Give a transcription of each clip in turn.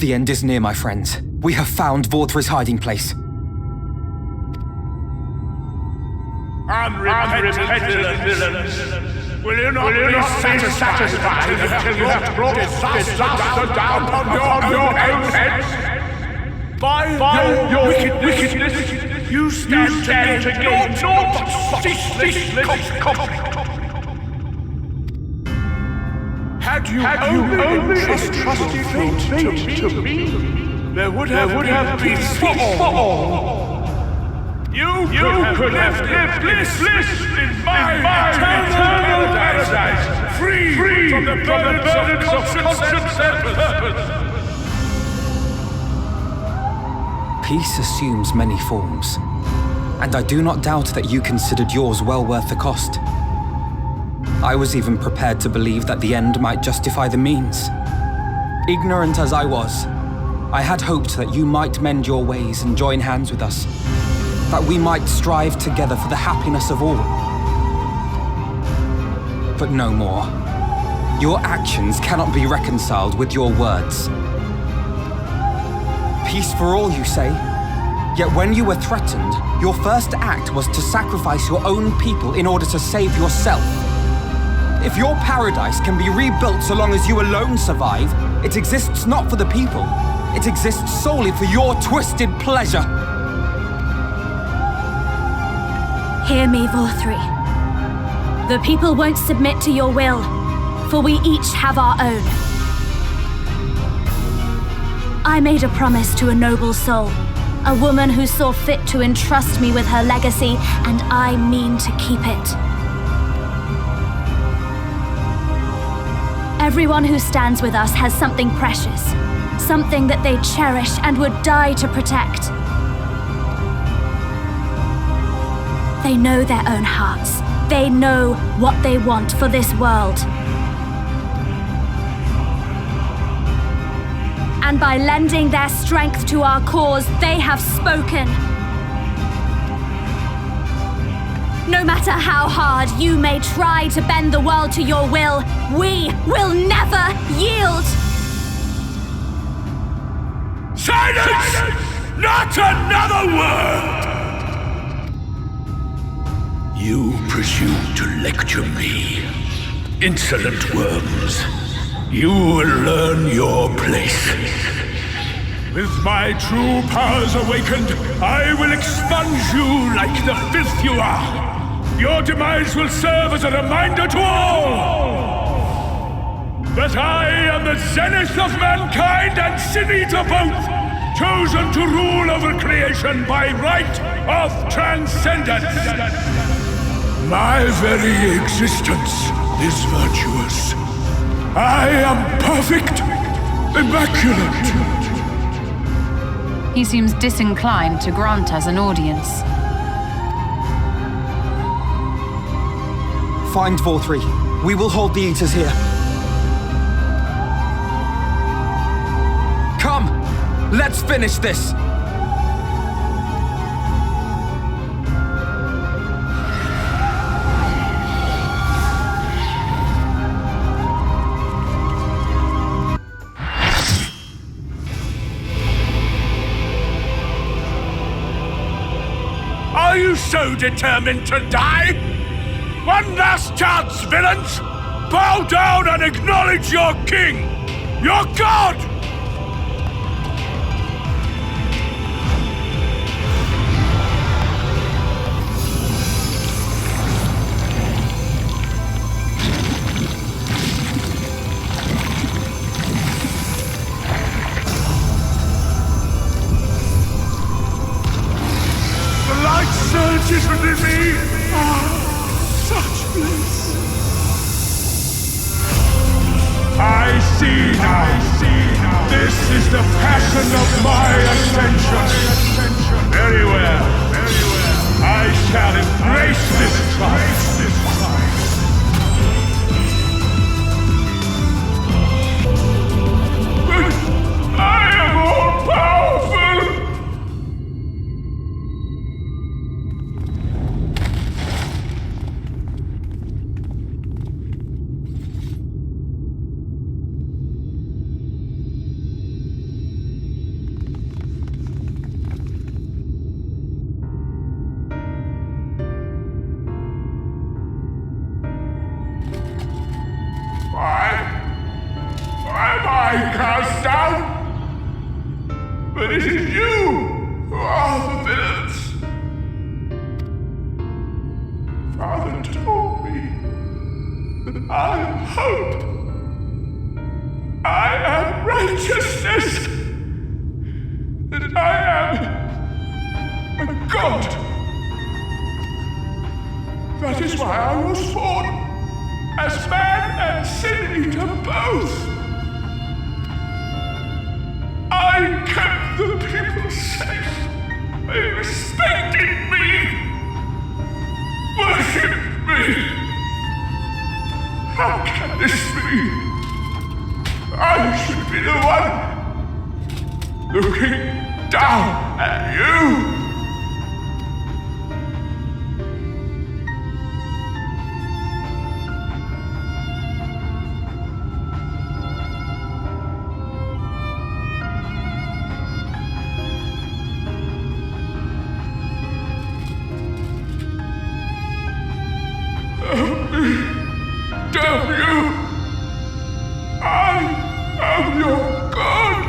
The end is near, my friends. We have found Vorthri's hiding place. Unrepentant villains! Will you not be satisfied until you have brought disaster down on your own heads? By your wickedness, you stand to gain naught but ceaseless conflict. Had you only trusted fate to me, there would have been peace for all. You could have lived bliss in my eternal paradise, free from the burdens of conscience and purpose. Peace assumes many forms, and I do not doubt that you considered yours well worth the cost. I was even prepared to believe that the end might justify the means. Ignorant as I was, I had hoped that you might mend your ways and join hands with us, that we might strive together for the happiness of all. But no more. Your actions cannot be reconciled with your words. Peace for all, you say? Yet when you were threatened, your first act was to sacrifice your own people in order to save yourself. If your paradise can be rebuilt so long as you alone survive, it exists not for the people. It exists solely for your twisted pleasure. Hear me, Vorthri. The people won't submit to your will, for we each have our own. I made a promise to a noble soul, a woman who saw fit to entrust me with her legacy, and I mean to keep it. Everyone who stands with us has something precious, something that they cherish and would die to protect. They know their own hearts. They know what they want for this world. And by lending their strength to our cause, they have spoken. No matter how hard you may try to bend the world to your will, we will never yield! Silence! Not another word! You presume to lecture me. Insolent worms. You will learn your place. With my true powers awakened, I will expunge you like the filth you are. Your demise will serve as a reminder to all that I am the zenith of mankind and sin eater both, chosen to rule over creation by right of transcendence. My very existence is virtuous. I am perfect, immaculate. He seems disinclined to grant us an audience. Find Vorthri. We will hold the Eaters here. Come! Let's finish this! Are you so determined to die? One last chance, villains! Bow down and acknowledge your king! Your god! The light surges within me! Ah, such bliss! I see now. This is the passion of my ascension. Very well. I shall embrace this triumph. I am all powerful! But it is you who are the villains. Father told me that I am hope. I am righteousness. That I am a god. That is why I was born, as man and sin eater both. I kept the people safe. They respected me, worshipped me. How can this be? I should be the one looking down at you. Damn you! I am your god!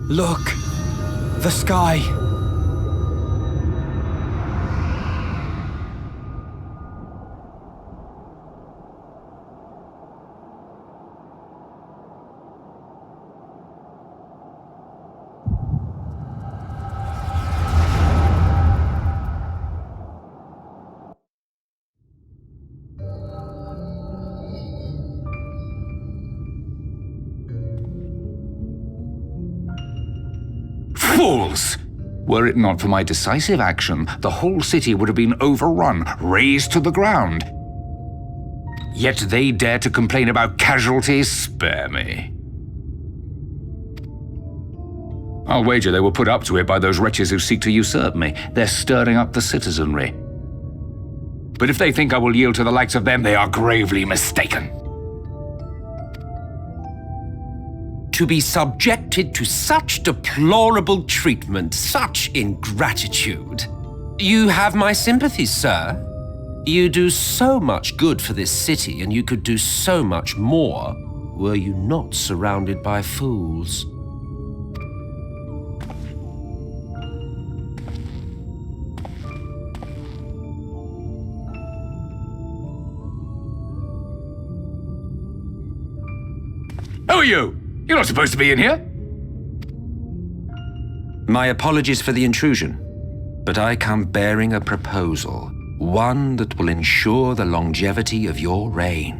Look! The sky! Fools! Were it not for my decisive action, the whole city would have been overrun, razed to the ground. Yet they dare to complain about casualties? Spare me. I'll wager they were put up to it by those wretches who seek to usurp me. They're stirring up the citizenry. But if they think I will yield to the likes of them, they are gravely mistaken. To be subjected to such deplorable treatment, such ingratitude. You have my sympathy, sir. You do so much good for this city, and you could do so much more were you not surrounded by fools. Who are you? You're not supposed to be in here. My apologies for the intrusion, but I come bearing a proposal, one that will ensure the longevity of your reign.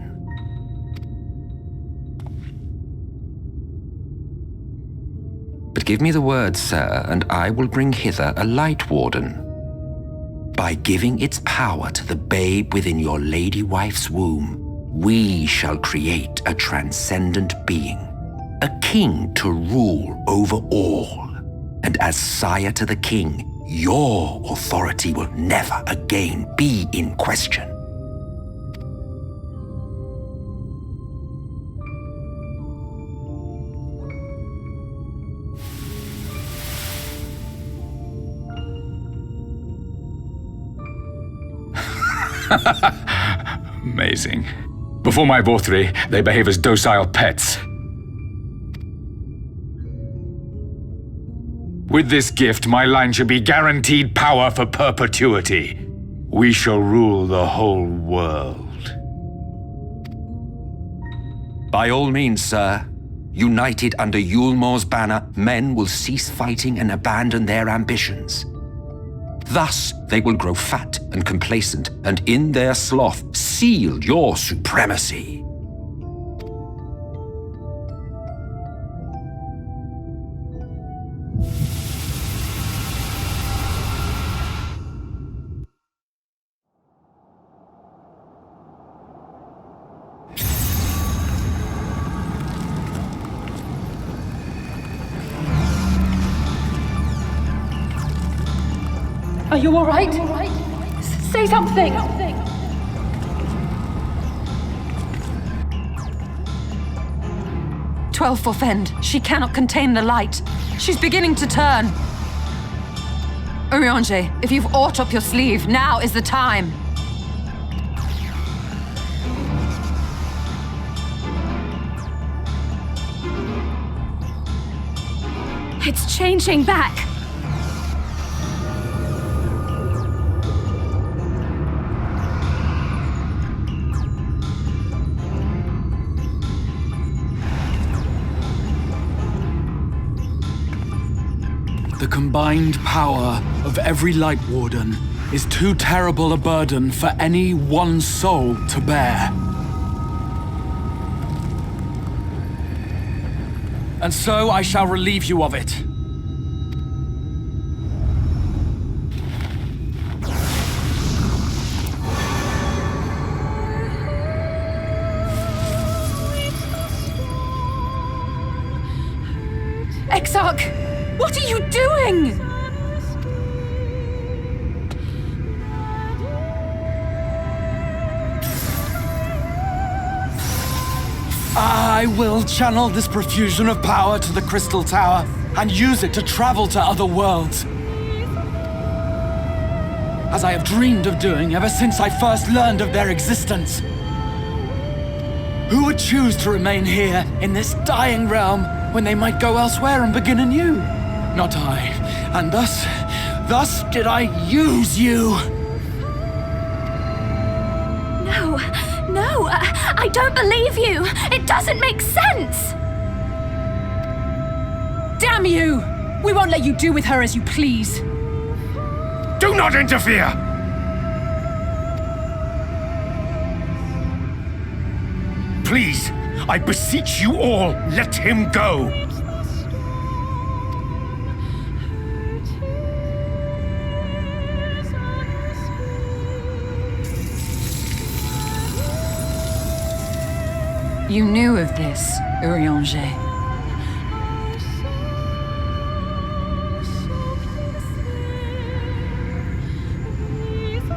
But give me the word, sir, and I will bring hither a light warden. By giving its power to the babe within your lady wife's womb, we shall create a transcendent being. A king to rule over all. And as sire to the king, your authority will never again be in question. Amazing. Before my Vorthri, they behave as docile pets. With this gift, my line shall be guaranteed power for perpetuity. We shall rule the whole world. By all means, sir. United under Yulmor's banner, men will cease fighting and abandon their ambitions. Thus, they will grow fat and complacent, and in their sloth seal your supremacy. Are you all right? Say something! "12 for Fend. She cannot contain the light. She's beginning to turn. Urianger, if you've aught up your sleeve, now is the time." It's changing back. The combined power of every Light Warden is too terrible a burden for any one soul to bear. And so I shall relieve you of it. Exarch! What are you doing? I will channel this profusion of power to the Crystal Tower and use it to travel to other worlds. As I have dreamed of doing ever since I first learned of their existence. Who would choose to remain here in this dying realm when they might go elsewhere and begin anew? Not I. And thus did I use you. No, I don't believe you. It doesn't make sense. Damn you! We won't let you do with her as you please. Do not interfere! Please, I beseech you all, let him go! You knew of this, Urianger.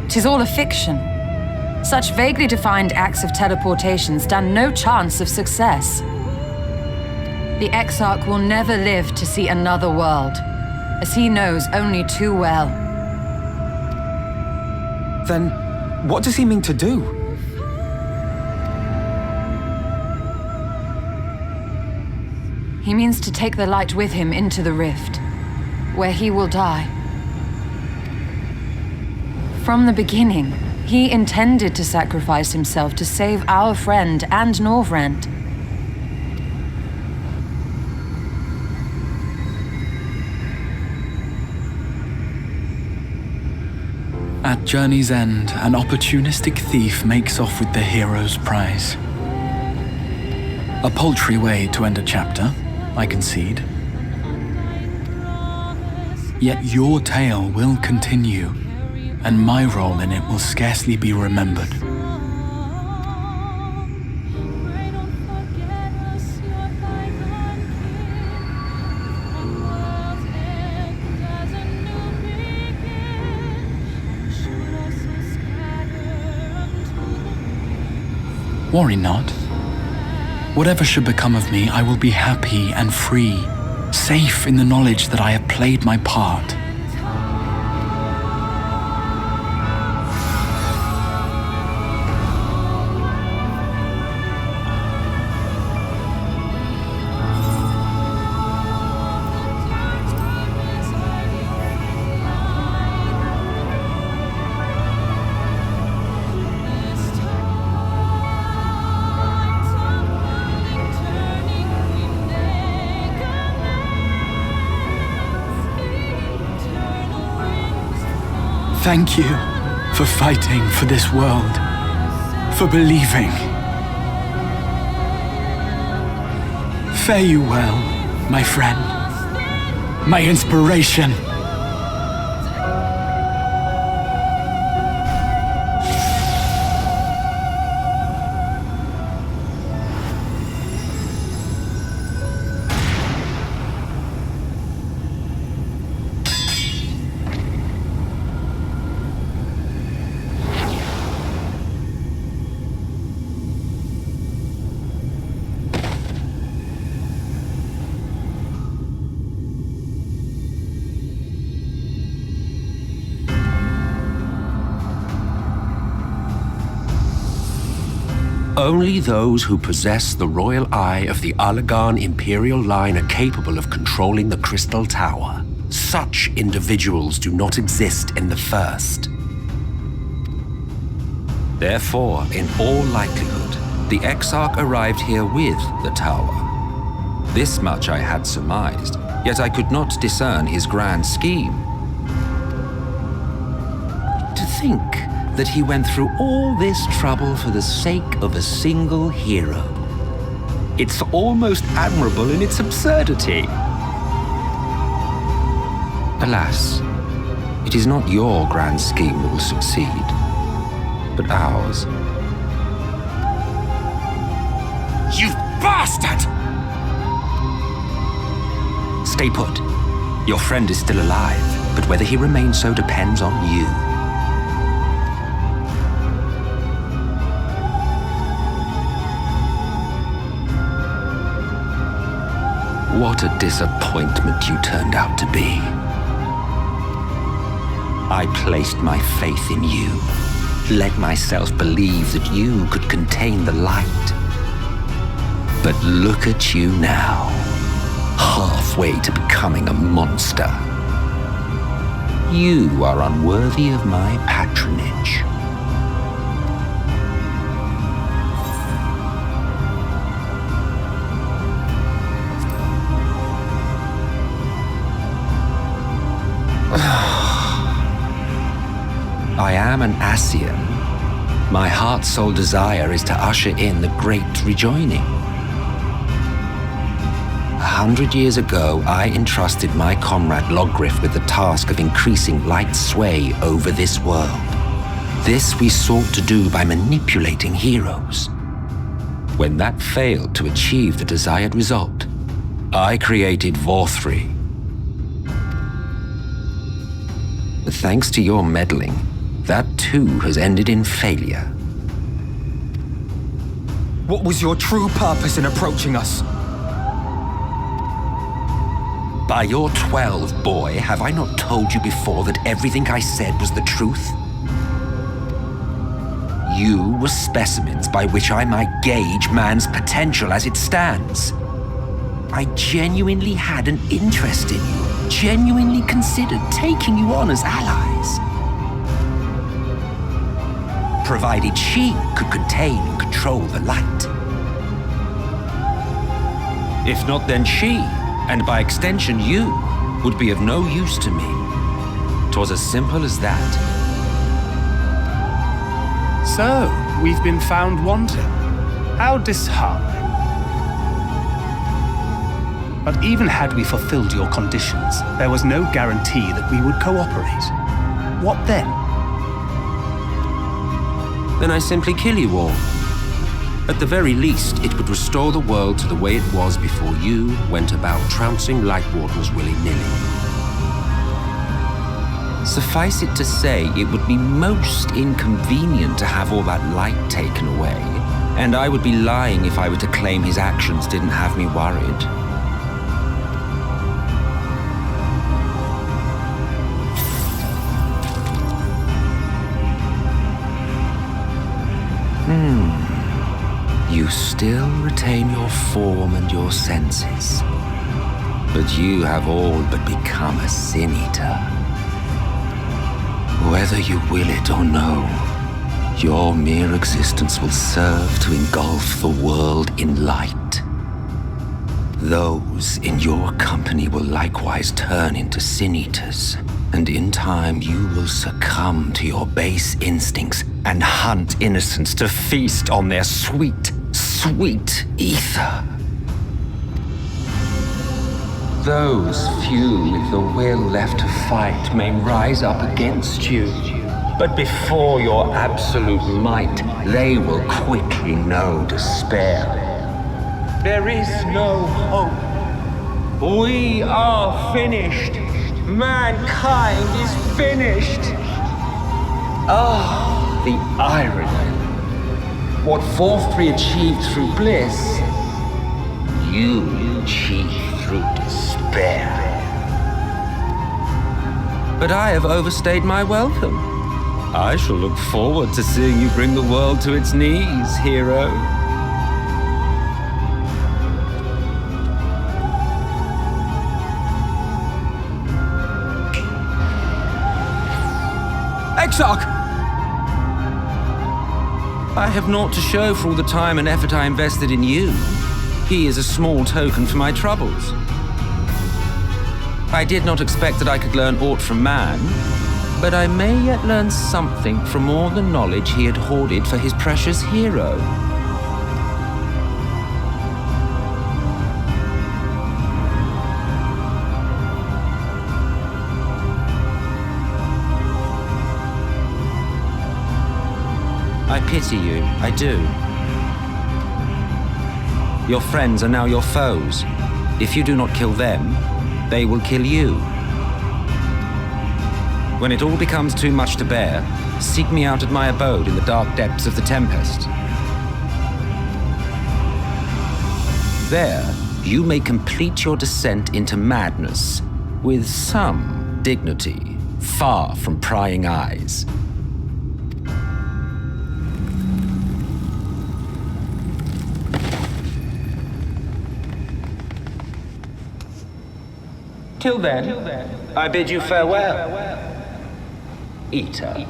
"'Tis all a fiction. Such vaguely defined acts of teleportation stand no chance of success. The Exarch will never live to see another world, as he knows only too well." Then, what does he mean to do? He means to take the light with him into the rift, where he will die. From the beginning, he intended to sacrifice himself to save our friend and Norvrent. At journey's end, an opportunistic thief makes off with the hero's prize. A paltry way to end a chapter, I concede. Yet your tale will continue, and my role in it will scarcely be remembered. Worry not. Whatever should become of me, I will be happy and free, safe in the knowledge that I have played my part. Thank you for fighting for this world, for believing. Fare you well, my friend, my inspiration. Only those who possess the royal eye of the Allagan Imperial line are capable of controlling the Crystal Tower. Such individuals do not exist in the First. Therefore, in all likelihood, the Exarch arrived here with the tower. This much I had surmised, yet I could not discern his grand scheme. To think that he went through all this trouble for the sake of a single hero. It's almost admirable in its absurdity. Alas, it is not your grand scheme that will succeed, but ours. You bastard! Stay put. Your friend is still alive, but whether he remains so depends on you. What a disappointment you turned out to be. I placed my faith in you, let myself believe that you could contain the light. But look at you now, halfway to becoming a monster. You are unworthy of my patronage. I am an Ascian. My heart's sole desire is to usher in the great rejoining. 100 years ago, I entrusted my comrade Logriff with the task of increasing light's sway over this world. This we sought to do by manipulating heroes. When that failed to achieve the desired result, I created Vorthri. Thanks to your meddling, that too has ended in failure. What was your true purpose in approaching us? By your 12, boy, have I not told you before that everything I said was the truth? You were specimens by which I might gauge man's potential as it stands. I genuinely had an interest in you, genuinely considered taking you on as allies. Provided she could contain and control the light. If not, then she, and by extension you, would be of no use to me. 'Twas as simple as that. So, we've been found wanting. How disheartening. But even had we fulfilled your conditions, there was no guarantee that we would cooperate. What then? Then I simply kill you all. At the very least, it would restore the world to the way it was before you went about trouncing Light Wardens willy-nilly. Suffice it to say, it would be most inconvenient to have all that light taken away, and I would be lying if I were to claim his actions didn't have me worried. You still retain your form and your senses, but you have all but become a Sin Eater. Whether you will it or no, your mere existence will serve to engulf the world in light. Those in your company will likewise turn into Sin Eaters And in time, you will succumb to your base instincts and hunt innocents to feast on their sweet, sweet ether. Those few with the will left to fight may rise up against you, but before your absolute might, they will quickly know despair. There is no hope. We are finished. Mankind is finished. Ah, the irony. What 4-3 achieved through bliss, you achieved through despair. But I have overstayed my welcome. I shall look forward to seeing you bring the world to its knees, hero. Exarch! I have naught to show for all the time and effort I invested in you. He is a small token for my troubles. I did not expect that I could learn aught from man, but I may yet learn something from all the knowledge he had hoarded for his precious hero. I pity you, I do. Your friends are now your foes. If you do not kill them, they will kill you. When it all becomes too much to bear, seek me out at my abode in the dark depths of the Tempest. There, you may complete your descent into madness with some dignity, far from prying eyes. Till then, I bid you farewell. Eater.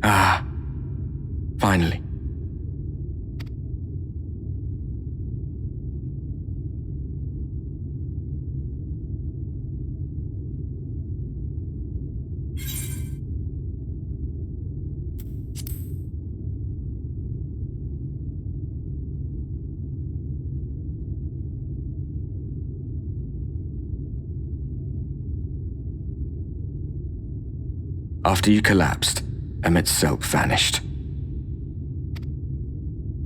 Ah, finally. After you collapsed, Emmet's self vanished.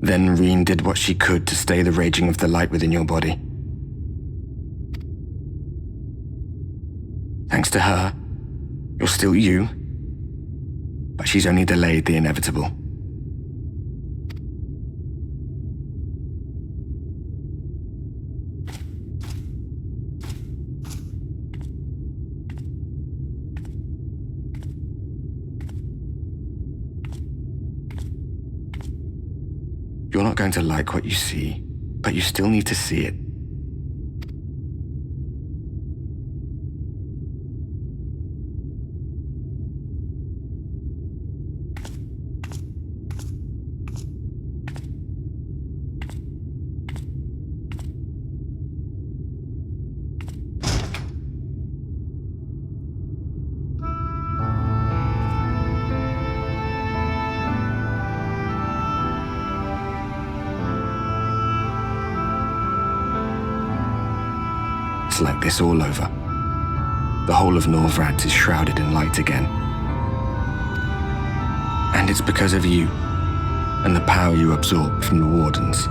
Then Reen did what she could to stay the raging of the light within your body. Thanks to her, you're still you, but she's only delayed the inevitable. You're not going to like what you see, but you still need to see it. It's like this all over. The whole of Norvrad is shrouded in light again. And it's because of you, and the power you absorb from the Wardens.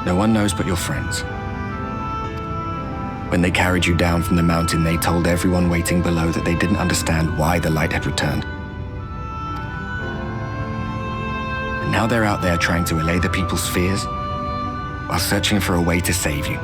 No one knows but your friends. When they carried you down from the mountain, they told everyone waiting below that they didn't understand why the light had returned. now they're out there trying to allay the people's fears while searching for a way to save you.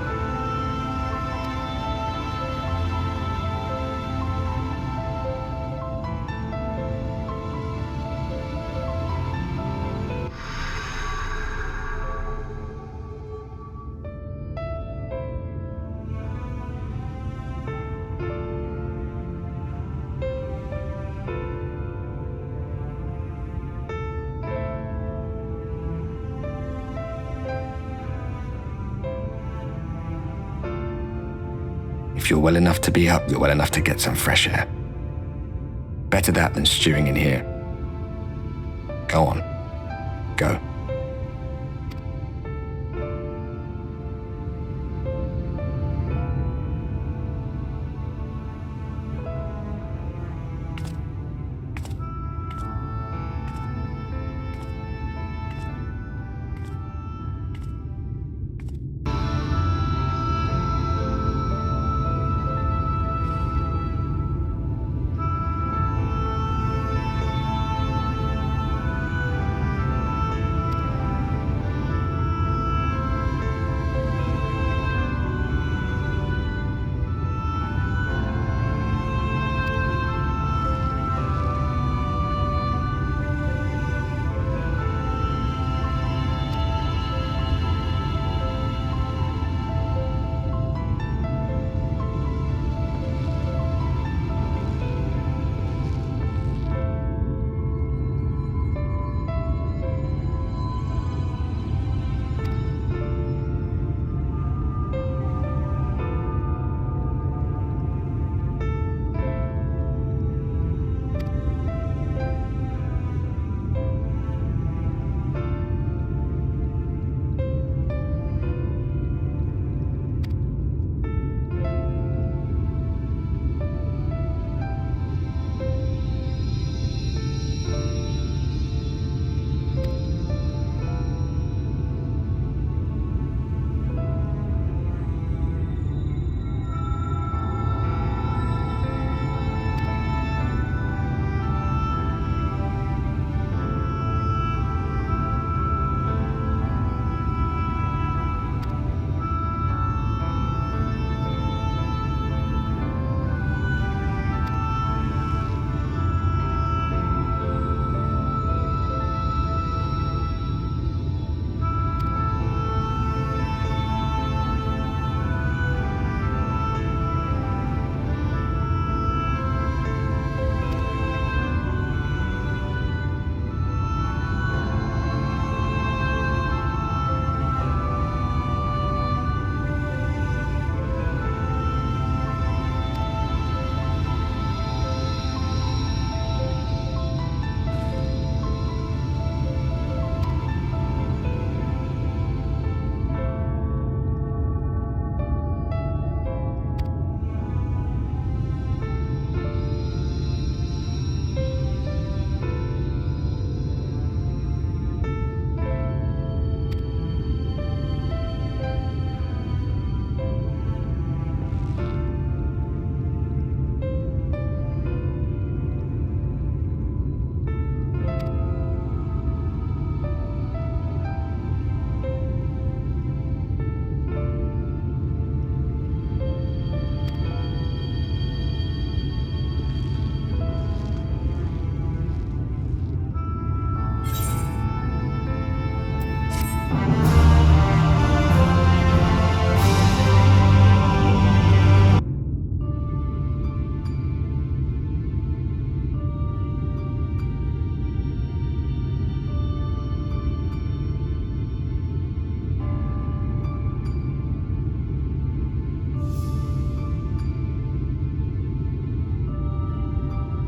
If you're well enough to be up, you're well enough to get some fresh air. Better that than stewing in here. Go on. Go.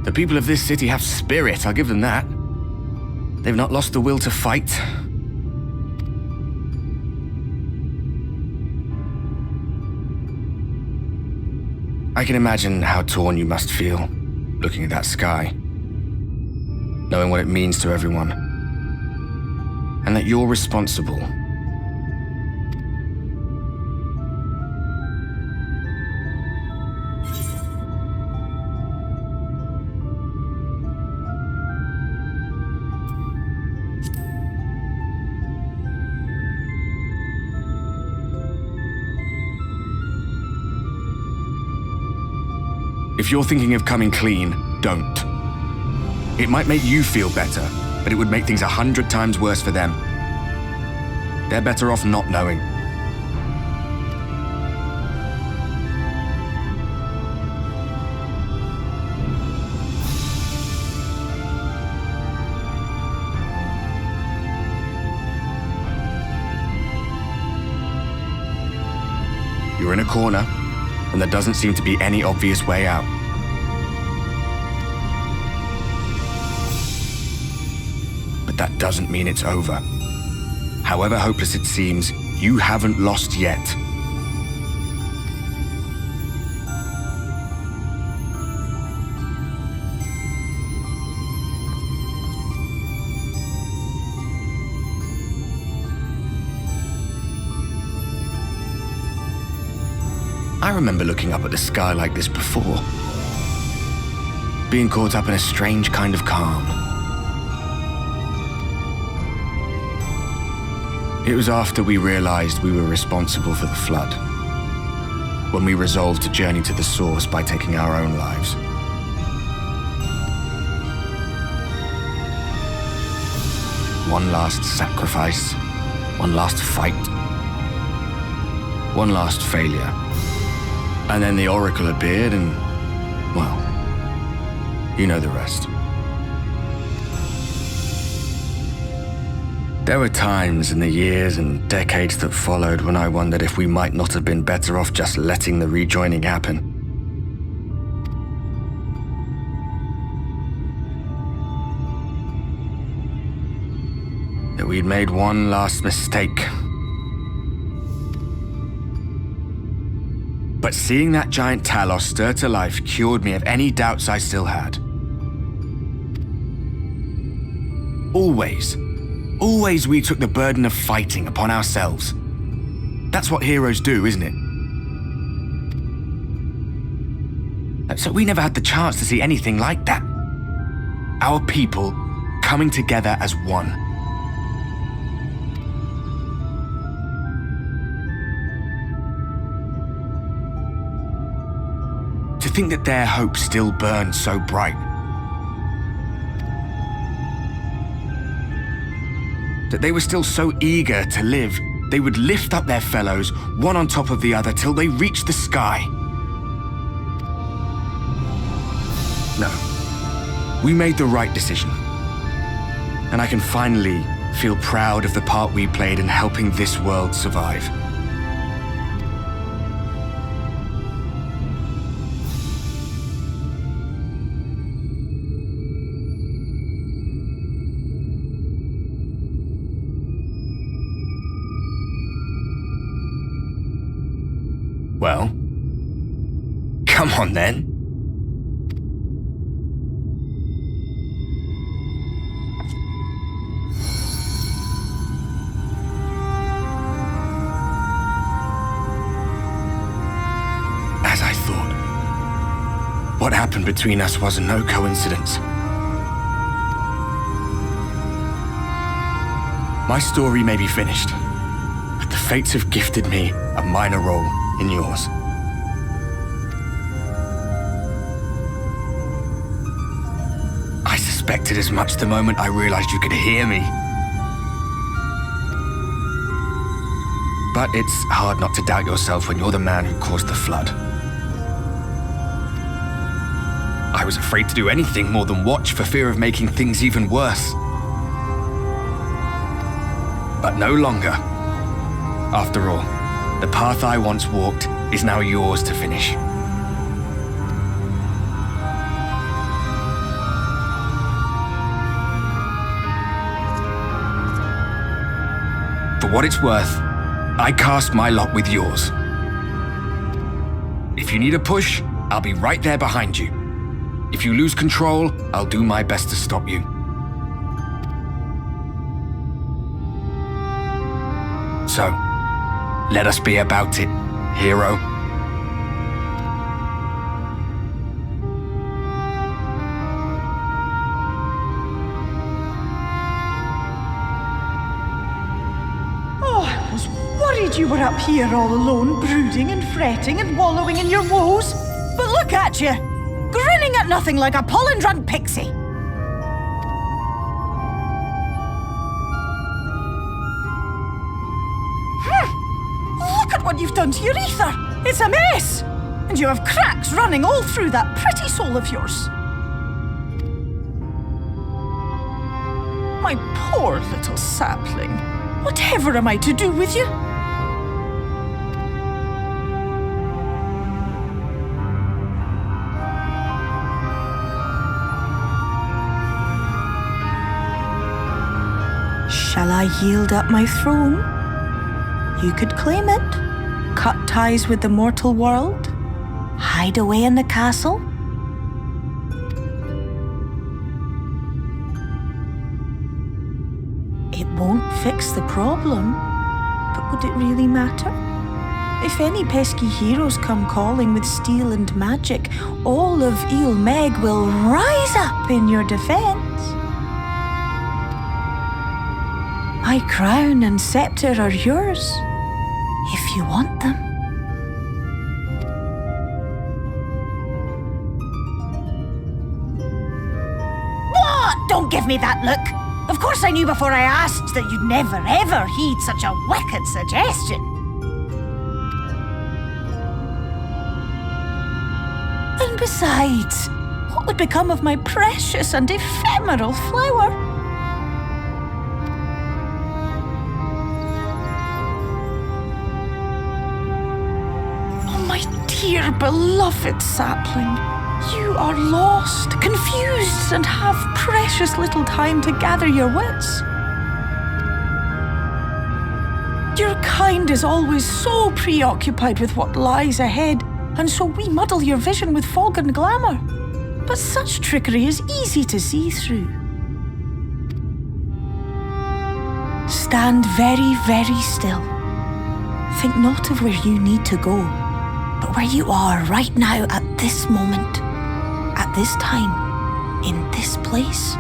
The people of this city have spirit, I'll give them that. They've not lost the will to fight. I can imagine how torn you must feel, looking at that sky, knowing what it means to everyone, and that you're responsible. If you're thinking of coming clean, don't. It might make you feel better, but it would make things 100 times worse for them. They're better off not knowing. You're in a corner, and there doesn't seem to be any obvious way out. But that doesn't mean it's over. However hopeless it seems, you haven't lost yet. I remember looking up at the sky like this before. Being caught up in a strange kind of calm. It was after we realized we were responsible for the flood. When we resolved to journey to the source by taking our own lives. One last sacrifice. One last fight. One last failure. And then the Oracle appeared and, well, you know the rest. There were times in the years and decades that followed when I wondered if we might not have been better off just letting the rejoining happen. That we'd made one last mistake. But seeing that giant Talos stir to life cured me of any doubts I still had. Always we took the burden of fighting upon ourselves. That's what heroes do, isn't it? So we never had the chance to see anything like that. Our people coming together as one. To think that their hope still burned so bright. That they were still so eager to live, they would lift up their fellows, one on top of the other, till they reached the sky. No. We made the right decision. And I can finally feel proud of the part we played in helping this world survive. Well, come on then. As I thought, what happened between us was no coincidence. My story may be finished, but the fates have gifted me a minor role in yours. I suspected as much the moment I realized you could hear me. But it's hard not to doubt yourself when you're the man who caused the flood. I was afraid to do anything more than watch for fear of making things even worse. But no longer. After all, the path I once walked is now yours to finish. For what it's worth, I cast my lot with yours. If you need a push, I'll be right there behind you. If you lose control, I'll do my best to stop you. So, let us be about it, hero. Oh, I was worried you were up here all alone, brooding and fretting and wallowing in your woes. But look at you! at nothing like a pollen-drunk pixie. Look at what you've done to your ether. It's a mess. And you have cracks running all through that pretty soul of yours. My poor little sapling. Whatever am I to do with you? Shall I yield up my throne? You could claim it, cut ties with the mortal world, hide away in the castle. It won't fix the problem, but would it really matter? If any pesky heroes come calling with steel and magic, all of Eel Meg will rise up in your defense. My crown and scepter are yours, if you want them. What? Don't give me that look. Of course I knew before I asked that you'd never ever heed such a wicked suggestion. And besides, what would become of my precious and ephemeral flower? Dear beloved sapling, you are lost, confused, and have precious little time to gather your wits. Your kind is always so preoccupied with what lies ahead, and so we muddle your vision with fog and glamour. But such trickery is easy to see through. Stand very, very still. Think not of where you need to go, but where you are right now at this moment, at this time, in this place.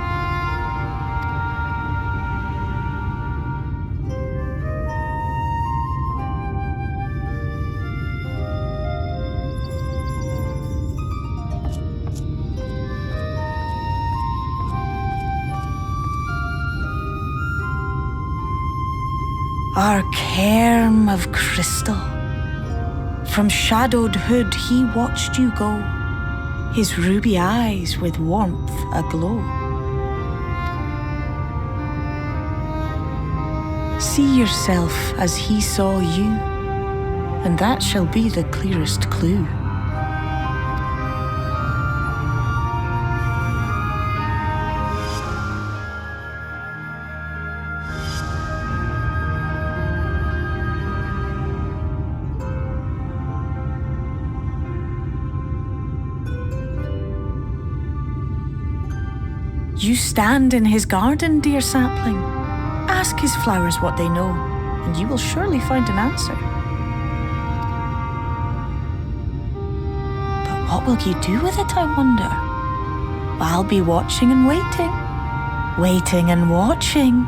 Our cairn of crystal. From shadowed hood he watched you go, his ruby eyes with warmth aglow. See yourself as he saw you, and that shall be the clearest clue. You stand in his garden, dear sapling. Ask his flowers what they know, and you will surely find an answer. But what will you do with it, I wonder? I'll be watching and waiting, waiting and watching.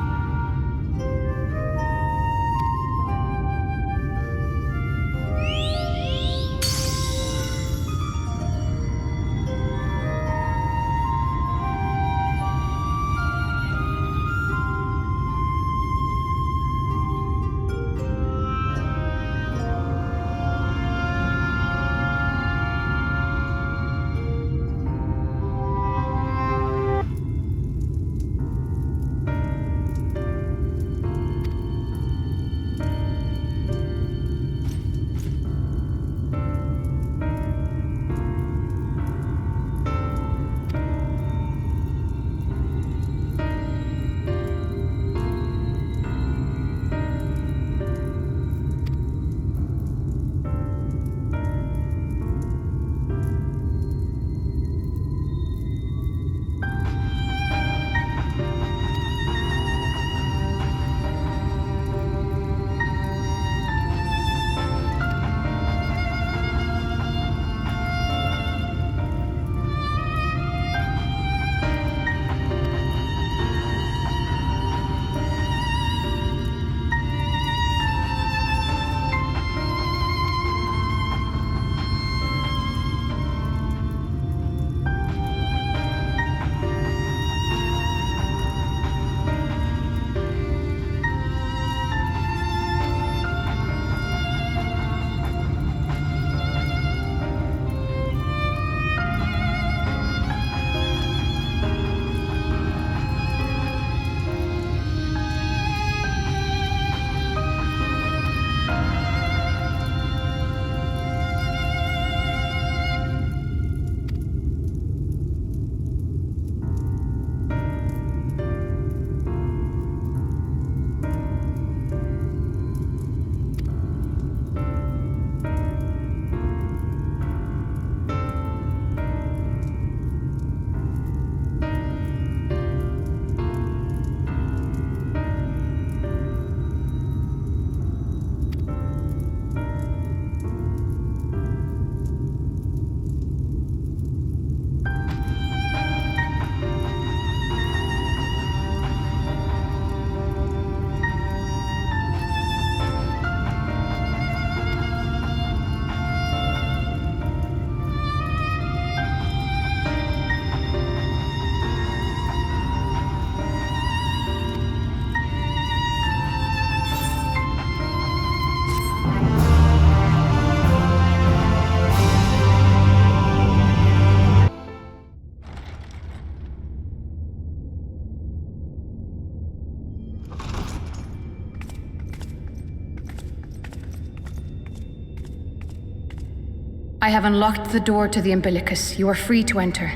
I have unlocked the door to the umbilicus. You are free to enter.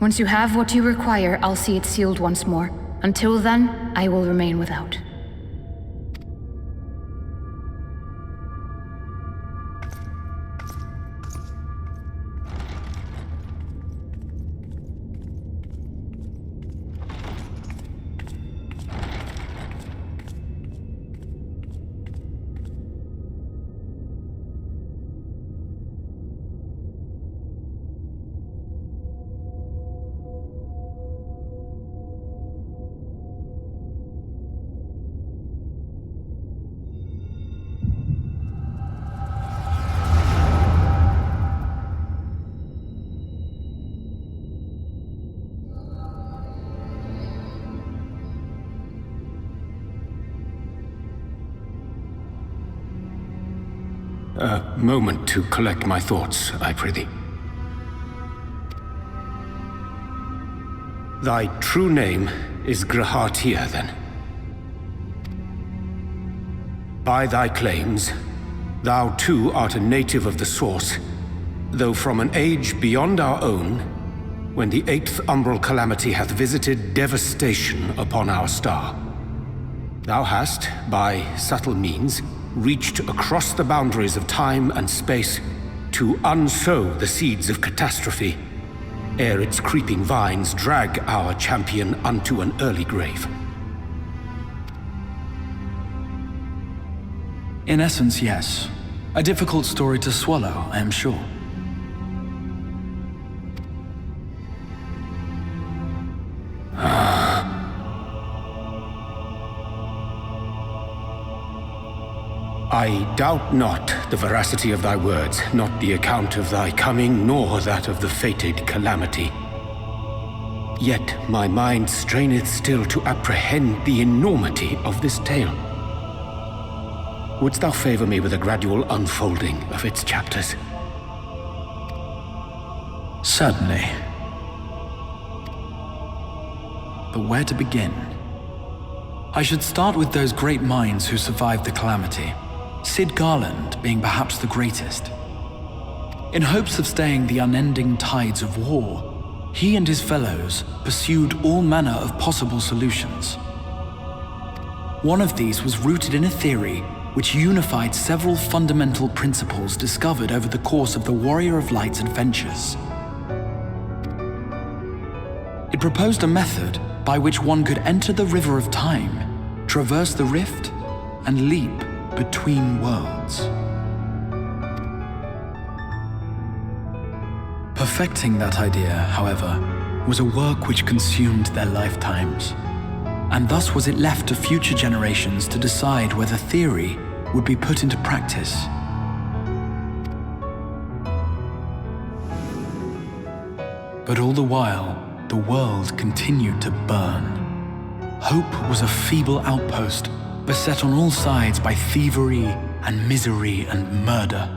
Once you have what you require, I'll see it sealed once more. Until then, I will remain without. A moment to collect my thoughts, I prithee. Thy true name is Kreia, then. By thy claims, thou too art a native of the Source, though from an age beyond our own, when the 8th umbral calamity hath visited devastation upon our star. Thou hast, by subtle means, reached across the boundaries of time and space to unsow the seeds of catastrophe, ere its creeping vines drag our champion unto an early grave. In essence, yes. A difficult story to swallow, I am sure. I doubt not the veracity of thy words, not the account of thy coming, nor that of the fated calamity. Yet my mind straineth still to apprehend the enormity of this tale. Wouldst thou favor me with a gradual unfolding of its chapters? Certainly. But where to begin? I should start with those great minds who survived the calamity. Sid Garland being perhaps the greatest. In hopes of staying the unending tides of war, he and his fellows pursued all manner of possible solutions. One of these was rooted in a theory which unified several fundamental principles discovered over the course of the Warrior of Light's adventures. It proposed a method by which one could enter the river of time, traverse the rift, and leap between worlds. Perfecting that idea, however, was a work which consumed their lifetimes, and thus was it left to future generations to decide whether theory would be put into practice. But all the while, the world continued to burn. Hope was a feeble outpost, beset on all sides by thievery and misery and murder.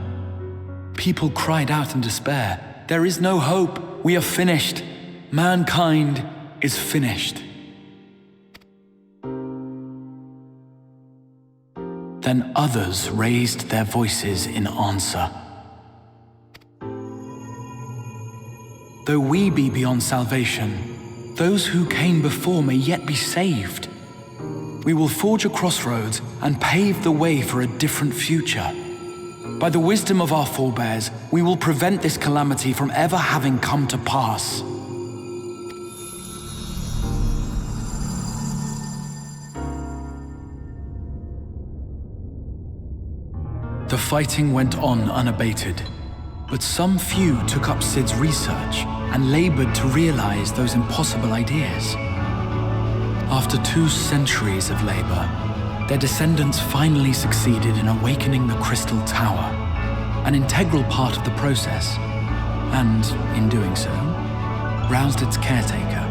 People cried out in despair, "There is no hope, we are finished. Mankind is finished." Then others raised their voices in answer. Though we be beyond salvation, those who came before may yet be saved. We will forge a crossroads and pave the way for a different future. By the wisdom of our forebears, we will prevent this calamity from ever having come to pass. The fighting went on unabated, but some few took up Sid's research and labored to realize those impossible ideas. After 2 centuries of labor, their descendants finally succeeded in awakening the Crystal Tower, an integral part of the process, and, in doing so, roused its caretaker,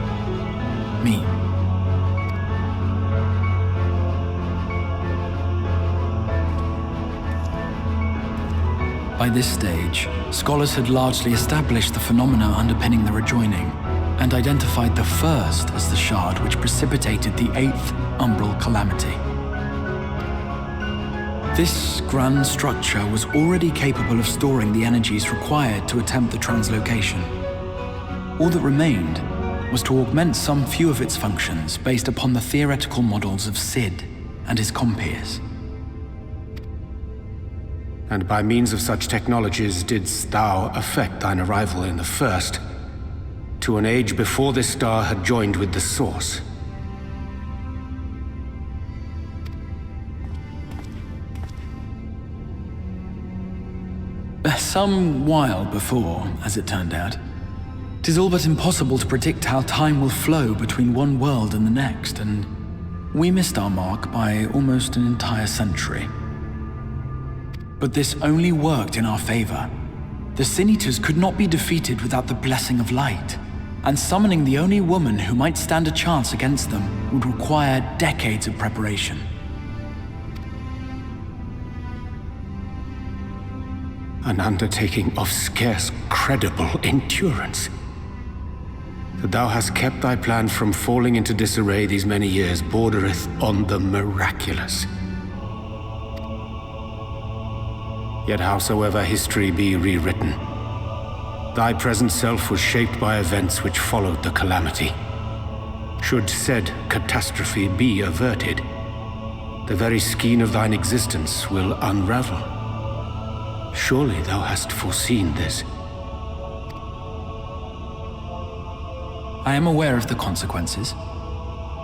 me. By this stage, scholars had largely established the phenomena underpinning the rejoining, and identified the first as the shard which precipitated the 8th umbral calamity. This grand structure was already capable of storing the energies required to attempt the translocation. All that remained was to augment some few of its functions based upon the theoretical models of Sid and his compeers. And by means of such technologies didst thou effect thine arrival in the first, to an age before this star had joined with the Source. Some while before, as it turned out. 'Tis all but impossible to predict how time will flow between one world and the next, and we missed our mark by almost an entire century. But this only worked in our favor. The Sin Eaters could not be defeated without the blessing of light, and summoning the only woman who might stand a chance against them would require decades of preparation. An undertaking of scarce credible endurance. That thou hast kept thy plan from falling into disarray these many years bordereth on the miraculous. Yet howsoever history be rewritten, thy present self was shaped by events which followed the calamity. Should said catastrophe be averted, the very skein of thine existence will unravel. Surely thou hast foreseen this. I am aware of the consequences.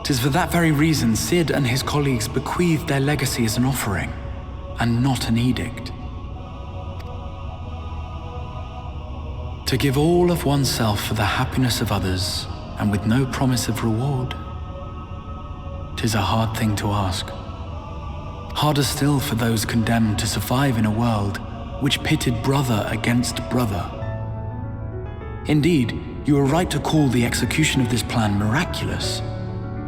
'Tis for that very reason Sid and his colleagues bequeathed their legacy as an offering, and not an edict. To give all of oneself for the happiness of others, and with no promise of reward. 'Tis a hard thing to ask. Harder still for those condemned to survive in a world which pitted brother against brother. Indeed, you are right to call the execution of this plan miraculous,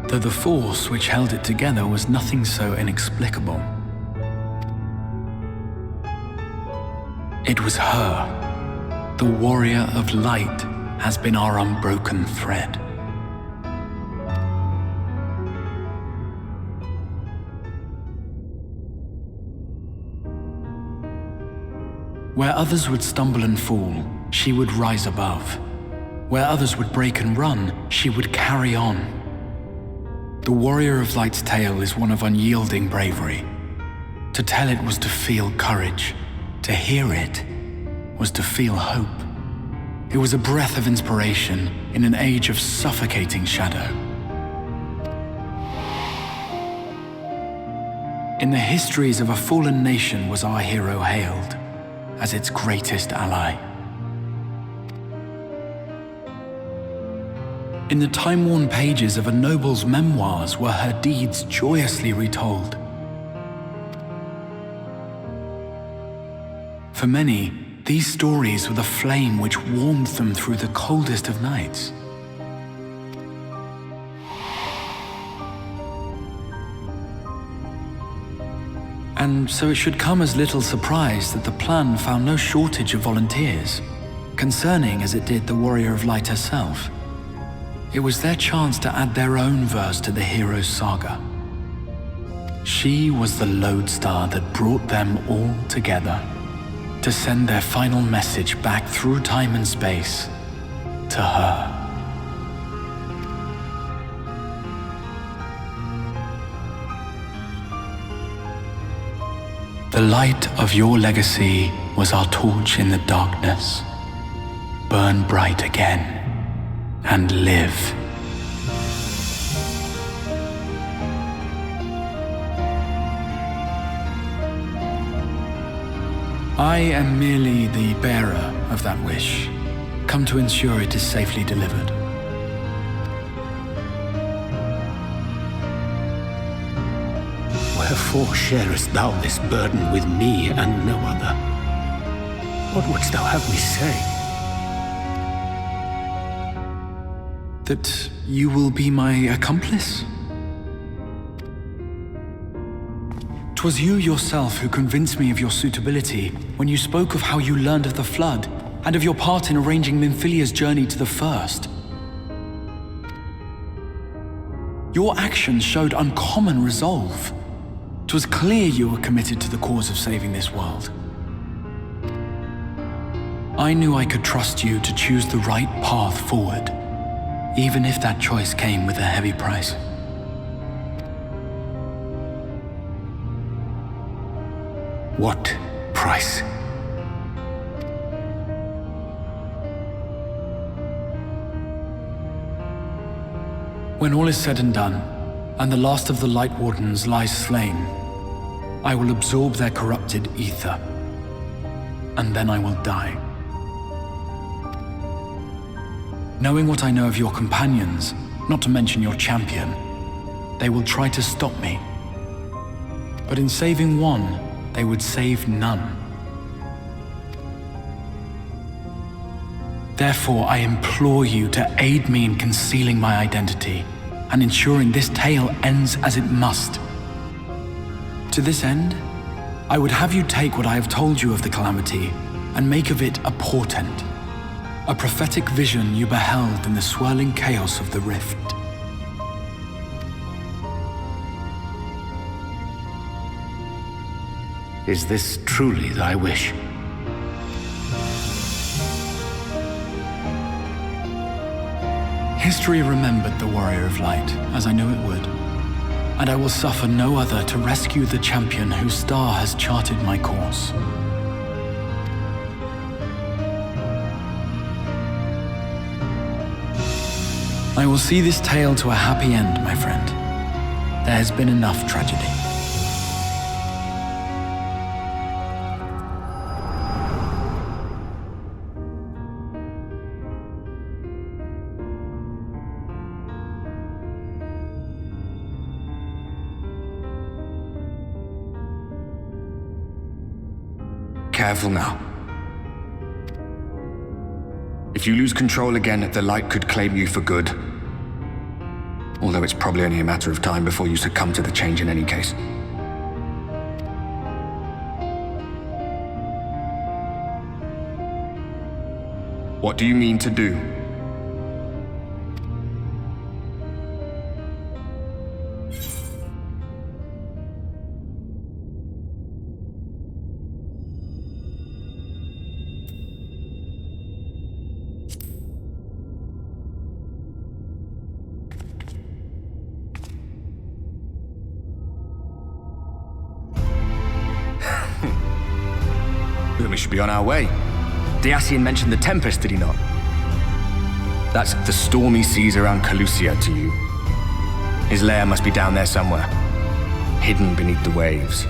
though the force which held it together was nothing so inexplicable. It was her. The warrior of light has been our unbroken thread. Where others would stumble and fall, she would rise above. Where others would break and run, she would carry on. The warrior of light's tale is one of unyielding bravery. To tell it was to feel courage. To hear it was to feel hope. It was a breath of inspiration in an age of suffocating shadow. In the histories of a fallen nation was our hero hailed as its greatest ally. In the time-worn pages of a noble's memoirs were her deeds joyously retold. For many, these stories were the flame which warmed them through the coldest of nights. And so it should come as little surprise that the plan found no shortage of volunteers, concerning as it did the Warrior of Light herself. It was their chance to add their own verse to the hero's saga. She was the lodestar that brought them all together, to send their final message back through time and space to her. The light of your legacy was our torch in the darkness. Burn bright again and live. I am merely the bearer of that wish, come to ensure it is safely delivered. Wherefore sharest thou this burden with me and no other? What wouldst thou have me say? That you will be my accomplice? 'Twas you yourself who convinced me of your suitability when you spoke of how you learned of the Flood and of your part in arranging Minfilia's journey to the First. Your actions showed uncommon resolve. It was clear you were committed to the cause of saving this world. I knew I could trust you to choose the right path forward, even if that choice came with a heavy price. What price? When all is said and done, and the last of the Light Wardens lies slain, I will absorb their corrupted ether, and then I will die. Knowing what I know of your companions, not to mention your champion, they will try to stop me. But in saving one, they would save none. Therefore, I implore you to aid me in concealing my identity and ensuring this tale ends as it must. To this end, I would have you take what I have told you of the Calamity and make of it a portent, a prophetic vision you beheld in the swirling chaos of the Rift. Is this truly thy wish? History remembered the Warrior of Light, as I knew it would, and I will suffer no other to rescue the champion whose star has charted my course. I will see this tale to a happy end, my friend. There has been enough tragedy. Careful now. If you lose control again, the light could claim you for good. Although it's probably only a matter of time before you succumb to the change in any case. What do you mean to do? We should be on our way. Diassian mentioned the Tempest, did he not? That's the stormy seas around Calusia to you. His lair must be down there somewhere, hidden beneath the waves.